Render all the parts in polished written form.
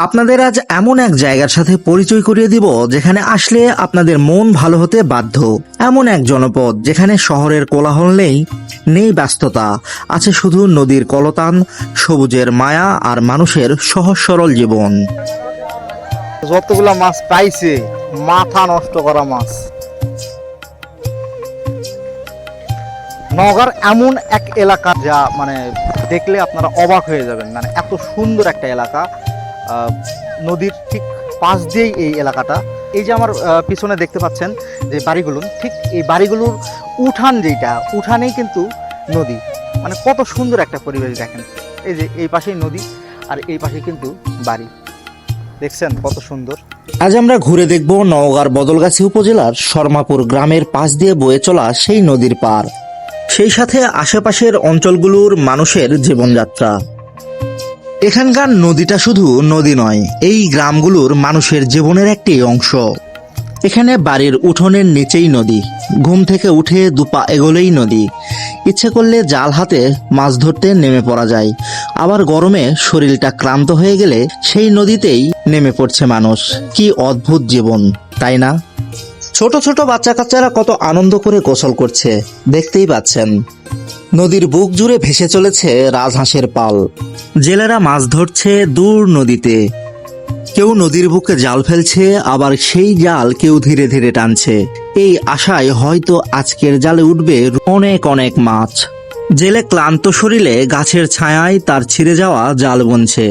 আপনাদের আজ এমন এক জায়গার সাথে পরিচয় করিয়ে দিব যেখানে আসলে আপনাদের মন ভালো হতে বাধ্য। এমন এক জনপদ যেখানে শহরের কোলাহল নেই ব্যস্ততা, আছে শুধু নদীর কলতান, সবুজের মায়া আর মানুষের সহজ সরল জীবন। যতগুলা মাছ পাইছে মাথা নষ্ট করা মাছ। নওগাঁর এমন এক এলাকা যা মানে দেখলে আপনারা অবাক হয়ে যাবেন, মানে এত সুন্দর একটা এলাকা। নদীর ঠিক পাশ দিয়েই এই এলাকাটা। এই যে আমার পিছনে দেখতে পাচ্ছেন যে বাড়িগুলো, ঠিক এই বাড়িগুলোর উঠানেই কিন্তু নদী। মানে কত সুন্দর একটা পরিবেশ দেখেন। এই যে এই পাশেই নদী আর এই পাশে কিন্তু বাড়ি, দেখছেন কত সুন্দর। আজ আমরা ঘুরে দেখব নওগাঁর বদলগাছি উপজেলার শর্মাপুর গ্রামের পাশ দিয়ে বয়ে চলা সেই নদীর পার, সেই সাথে আশেপাশের অঞ্চলগুলোর মানুষের জীবনযাত্রা। এখানকার নদীটা শুধু নদী নয়, এই গ্রামগুলোর মানুষের জীবনের একটি অংশ। এখানে বাড়ির উঠোনের নিচেই নদী, ঘুম থেকে উঠে দুপা এগোলেই নদী, ইচ্ছে করলে জাল হাতে মাছ ধরতে নেমে পড়া যায়। আবার গরমে শরীরটা ক্লান্ত হয়ে গেলে সেই নদীতেই নেমে পড়ছে মানুষ। কি অদ্ভুত জীবন, তাই না? ছোট ছোট বাচ্চা কাচ্চারা কত আনন্দ করে গোসল করছে দেখতেই পাচ্ছেন। নদীর বুক জুড়ে ভেসে চলেছে রাজহাঁসের পাল। জেলেরা মাছ ধরছে দূর নদীতে। কেউ নদীর বুকে জাল ফেলছে, আবার সেই জাল কেউ ধীরে ধীরে টানছে, এই আশায় হয়তো আজকের জালে উঠবে অনেক অনেক মাছ। জেলে ক্লান্ত শরীরে গাছের ছায়ায় তার ছিঁড়ে যাওয়া জাল বুনছে।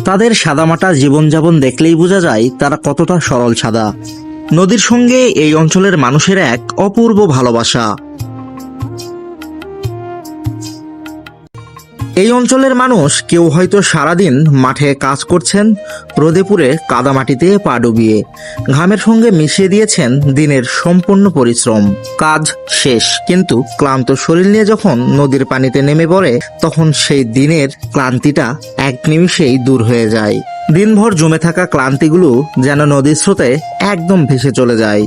তাদের সাদামাটা জীবনযাপন দেখলেই বোঝা যায় তারা কতটা সরল সাদা। নদীর সঙ্গে এই অঞ্চলের মানুষের এক অপূর্ব ভালোবাসা। এই অঞ্চলের মানুষ কেউ হয়তো সারাদিন মাঠে কাজ করছেন, রোদে পুড়ে কাদামাটিতে পা ডুবিয়ে ঘামের সঙ্গে মিশিয়ে দিয়েছেন দিনের সম্পূর্ণ পরিশ্রম। কাজ শেষ, কিন্তু ক্লান্ত শরীর নিয়ে যখন নদীর পানিতে নেমে পড়ে তখন সেই দিনের ক্লান্তিটা এক নিমিষেই দূর হয়ে যায়। দিনভর জমে থাকা ক্লান্তিগুলো যেন নদীর স্রোতে একদম ভেসে চলে যায়।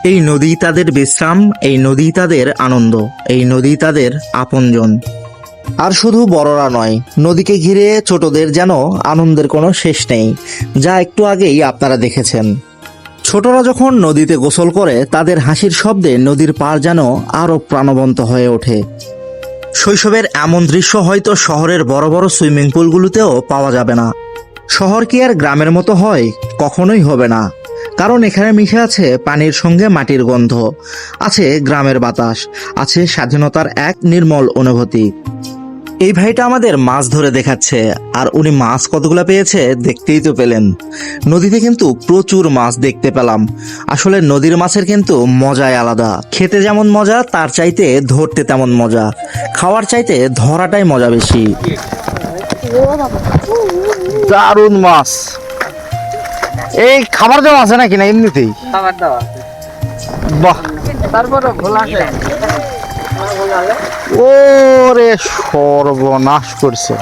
এই নদী তাদের বিশ্রাম, এই নদী তাদের আনন্দ, এই নদী তাদের আপনজন। আর শুধু বড়রা নয়, নদীকে ঘিরে ছোটদের যেন আনন্দের কোনো শেষ নেই, যা একটু আগেই আপনারা দেখেছেন। ছোটরা যখন নদীতে গোসল করে তাদের হাসির শব্দে নদীর পাড় যেন আরো প্রাণবন্ত হয়ে ওঠে। শৈশবের এমন দৃশ্য হয়তো শহরের বড় বড় সুইমিং পুলগুলোতেও পাওয়া যাবে না। শহর কি আর গ্রামের মতো হয়? কখনোই হবে না, কারণ এখানে মিশে আছে পানির সঙ্গে মাটির গন্ধ, আছে গ্রামের বাতাস, আছে স্বাধীনতার এক নির্মল অনুভূতি। এই ভাইটা আমাদের মাছ ধরে দেখাচ্ছে, আর উনি মাছ কতগুলা পেয়েছে দেখতেই তো পেলেন। নদীতে কিন্তু প্রচুর মাছ দেখতে পেলাম। আসলে নদীর মাছের কিন্তু মজাই আলাদা। খেতে যেমন মজা, তার চাইতে ধরতে তেমন মজা। খাওয়ার চাইতে ধরাটাই মজা বেশি। দারুণ মাছ। এই খাবার দেওয়া আছে নাকি না এমনিতেই? খাবার দাওয়া বাহ, তারপরে ভোলা ওরে সর্বনাশ করছে।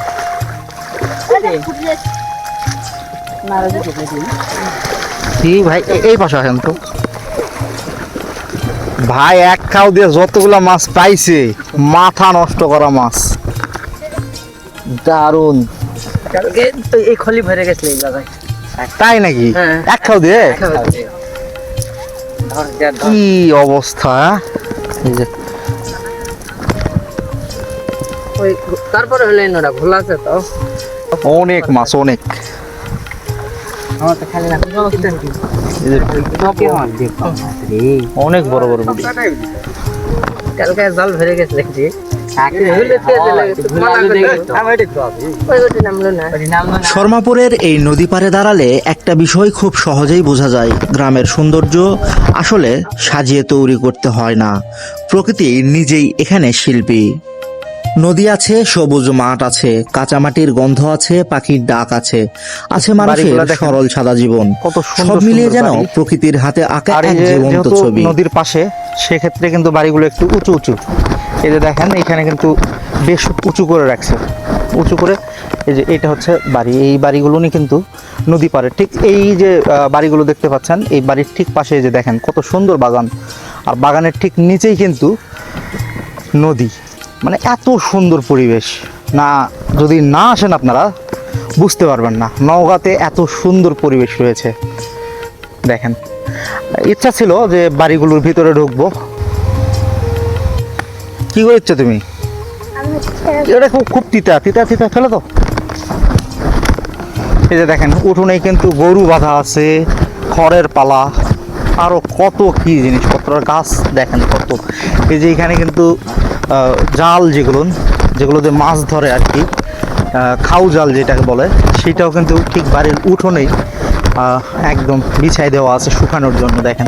কি ভাই, এই পাশে আসেন তো ভাই। এক খাও দিয়ে যতগুলা মাছ পাইছে মাথা নষ্ট করা মাছ। দারুণ। এই খলি ভরে গেছিল এই জায়গায়। তাই নাকি? হ্যাঁ। এক খাও দিয়ে কি অবস্থা। এই যে ওই তারপরে হলে নোরা ভোলা আছে তো অনেক মাছ, অনেক। আমার তো খালি না অনেক বড় বড় বুড়ি। কালকে জল ভরে গেছে দেখছি। শর্মাপুরের এই নদী পাড়ে দাঁড়ালে একটা বিষয় খুব সহজেই বোঝা যায়, গ্রামের সৌন্দর্য আসলে সাজিয়ে তৈরি করতে হয় না, প্রকৃতি নিজেই এখানে শিল্পী। নদী আছে, সবুজ মাঠ আছে, কাঁচামাটির গন্ধ আছে, পাখির ডাক আছে, আছে মানুষের সরল সাদা জীবন। সব মিলিয়ে যেন প্রকৃতির হাতে আঁকা এক জীবন্ত ছবি। নদীর পাশে, সেক্ষেত্রে কিন্তু বাড়িগুলো একটু উঁচু উঁচু। এই যে দেখেন এখানে কিন্তু বেশ উঁচু করে রাখছে, উঁচু করে। এই যে এটা হচ্ছে বাড়ি, এই বাড়িগুলো নিয়ে কিন্তু নদী পাড়ে। ঠিক এই যে বাড়িগুলো দেখতে পাচ্ছেন, এই বাড়ির ঠিক পাশে যে দেখেন কত সুন্দর বাগান, আর বাগানের ঠিক নিচেই কিন্তু নদী। মানে এত সুন্দর পরিবেশ, না যদি না আসেন আপনারা বুঝতে পারবেন না নওগাঁতে এত সুন্দর পরিবেশ রয়েছে। দেখেন, ইচ্ছা ছিল যে বাড়িগুলোর ভিতরে ঢুকবো। কি করছো তুমি? এটা খুব খুব তিতা তিতা তিতা, ফেলো তো। এই যে দেখেন, উঠোনে কিন্তু গরু বাঁধা আছে, খড়ের পালা, আরো কত কি জিনিসপত্র, গাছ দেখেন কত। এই যে এখানে কিন্তু জাল যেগুলোতে মাছ ধরে আর কি, খাউ জাল যেটাকে বলে, সেটাও কিন্তু ঠিক বাড়ির উঠোনেই একদম বিছাই দেওয়া আছে শুকানোর জন্য। দেখেন,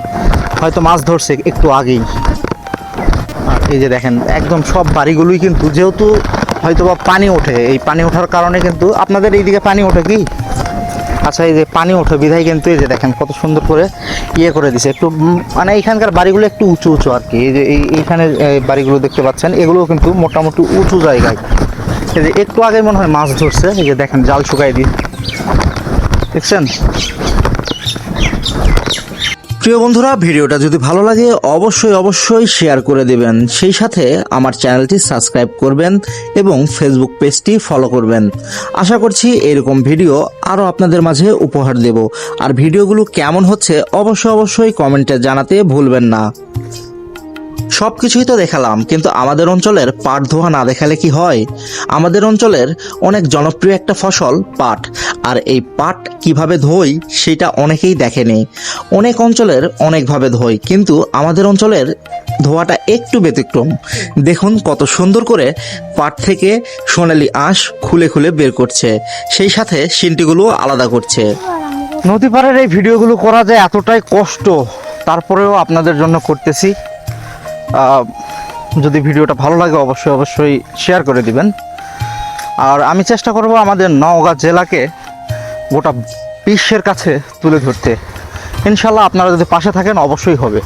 হয়তো মাছ ধরছে একটু আগেই। আর এই যে দেখেন, একদম সব বাড়িগুলোই কিন্তু, যেহেতু হয়তো বা পানি ওঠে, এই পানি ওঠার কারণে কিন্তু, আপনাদের এইদিকে পানি ওঠে কি? আচ্ছা, এই যে পানি ওঠে বিধায় কিন্তু এই যে দেখেন কত সুন্দর করে ইয়ে করে দিছে একটু, মানে এখানকার বাড়িগুলো একটু উঁচু উঁচু আর কি। এই যে এইখানে বাড়িগুলো দেখতে পাচ্ছেন, এগুলো কিন্তু মোটামুটি উঁচু জায়গায়। এই যে একটু আগে মনে হয় মাছ ধরছে, এই যে দেখেন জাল শুকাই দিয়ে, দেখছেন? প্রিয় বন্ধুরা, ভিডিওটা যদি ভালো লাগে অবশ্যই শেয়ার করে দেবেন, সেই সাথে আমার চ্যানেলটি সাবস্ক্রাইব করবেন এবং ফেসবুক পেজটি ফলো করবেন। আশা করছি এরকম ভিডিও আরও আপনাদের মাঝে উপহার দেব। আর ভিডিওগুলো কেমন হচ্ছে অবশ্যই কমেন্টে জানাতে ভুলবেন না। সব কিছুই তো দেখালাম, কিন্তু আমাদের অঞ্চলের পাট ধোয়া না দেখালে কি হয়? আমাদের অঞ্চলের অনেক জনপ্রিয় একটা ফসল পাট, আর এই পাট কিভাবে ধোই সেটা অনেকেই দেখেনি। অনেক অঞ্চলের অনেকভাবে ধোয়, কিন্তু আমাদের অঞ্চলের ধোয়াটা একটু ব্যতিক্রম। দেখুন কত সুন্দর করে পাট থেকে সোনালি আঁশ খুলে খুলে বের করছে, সেই সাথে সিন্টিগুলো আলাদা করছে। নদী পাড়ের এই ভিডিওগুলো করা যায় এতটাই কষ্ট, তারপরেও আপনাদের জন্য করতেছি। যদি ভিডিওটা ভালো লাগে অবশ্যই শেয়ার করে দিবেন। আর আমি চেষ্টা করব আমাদের নওগাঁ জেলাকে গোটা বিশ্বের কাছে তুলে ধরতে। ইনশাল্লাহ আপনারা যদি পাশে থাকেন অবশ্যই হবে।